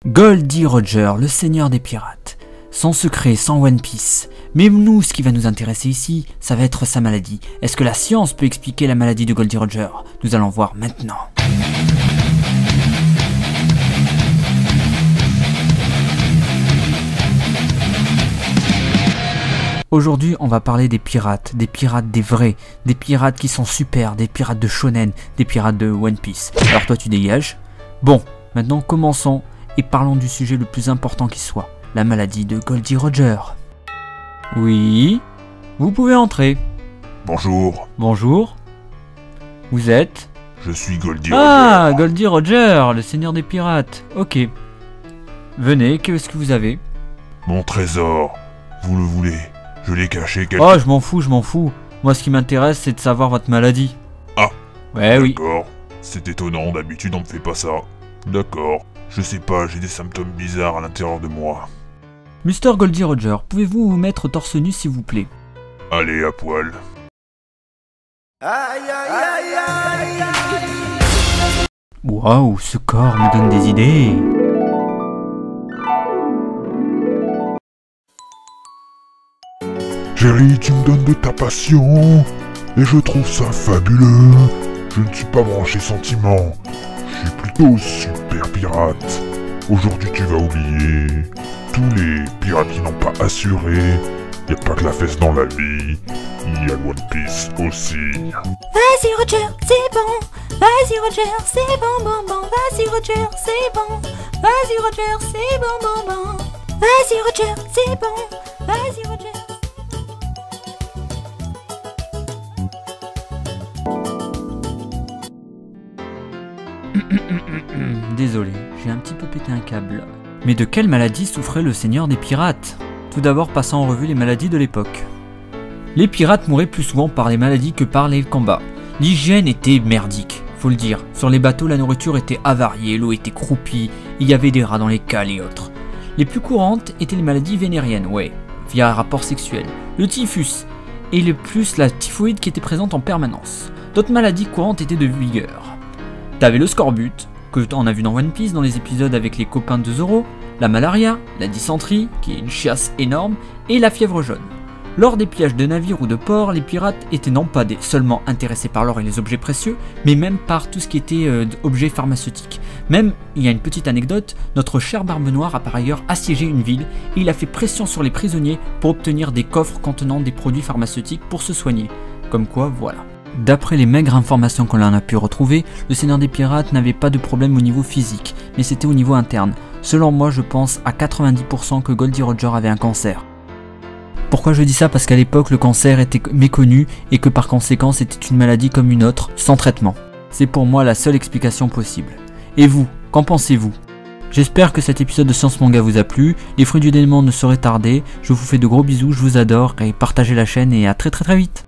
Goldie Roger, le seigneur des pirates. Sans secret, sans One Piece. Mais nous, ce qui va nous intéresser ici, ça va être sa maladie. Est-ce que la science peut expliquer la maladie de Goldie Roger? Nous allons voir maintenant. Aujourd'hui, on va parler des pirates des vrais, des pirates qui sont super, des pirates de shonen, des pirates de One Piece. Alors toi, tu dégages. Bon, maintenant commençons et parlons du sujet le plus important qui soit, la maladie de Goldie Roger. Oui, vous pouvez entrer. Bonjour. Bonjour. Vous êtes? Je suis Goldie Ah, Roger. Goldie Roger, le seigneur des pirates. Ok. Venez, qu'est-ce que vous avez? Mon trésor, vous le voulez? Je l'ai caché quelque... Oh, je m'en fous. Moi, ce qui m'intéresse, c'est de savoir votre maladie. Ah. Ouais, oui. D'accord. C'est étonnant, d'habitude on me fait pas ça. D'accord. Je sais pas, j'ai des symptômes bizarres à l'intérieur de moi. Mr. Goldie Roger, pouvez-vous vous mettre torse nu s'il vous plaît? Allez, à poil. Waouh, ce corps me donne des idées. Jerry, tu me donnes de ta passion. Et je trouve ça fabuleux. Je ne suis pas branché sentiment. Je suis plutôt super pirate. Aujourd'hui, tu vas oublier tous les pirates qui n'ont pas assuré. Y a pas que la fesse dans la vie. Il y a le One Piece aussi. Vas-y Roger, c'est bon. Vas-y Roger, c'est bon, bon, bon. Vas-y Roger, c'est bon. Vas-y Roger, c'est bon, bon, bon. Vas-y Roger, c'est bon. Vas-y Roger. Désolé, j'ai un petit peu pété un câble. Mais de quelle maladie souffrait le seigneur des pirates? Tout d'abord, passons en revue les maladies de l'époque. Les pirates mouraient plus souvent par les maladies que par les combats. L'hygiène était merdique, faut le dire. Sur les bateaux, la nourriture était avariée, l'eau était croupie, il y avait des rats dans les cales et autres. Les plus courantes étaient les maladies vénériennes, ouais, via un rapport sexuel. Le typhus, et le plus la typhoïde qui était présente en permanence. D'autres maladies courantes étaient de vigueur. T'avais le scorbut, que on a vu dans One Piece dans les épisodes avec les copains de Zoro, la malaria, la dysenterie, qui est une chiasse énorme, et la fièvre jaune. Lors des pillages de navires ou de ports, les pirates étaient non pas seulement intéressés par l'or et les objets précieux, mais même par tout ce qui était objets pharmaceutiques. Même, il y a une petite anecdote, notre cher Barbe Noire a par ailleurs assiégé une ville, et il a fait pression sur les prisonniers pour obtenir des coffres contenant des produits pharmaceutiques pour se soigner. Comme quoi, voilà. D'après les maigres informations qu'on en a pu retrouver, le seigneur des pirates n'avait pas de problème au niveau physique, mais c'était au niveau interne. Selon moi, je pense à 90% que Goldie Roger avait un cancer. Pourquoi je dis ça? Parce qu'à l'époque, le cancer était méconnu et que par conséquent, c'était une maladie comme une autre, sans traitement. C'est pour moi la seule explication possible. Et vous, qu'en pensez-vous? J'espère que cet épisode de Science Manga vous a plu, les fruits du démon ne sauraient tarder, je vous fais de gros bisous, je vous adore et partagez la chaîne et à très vite.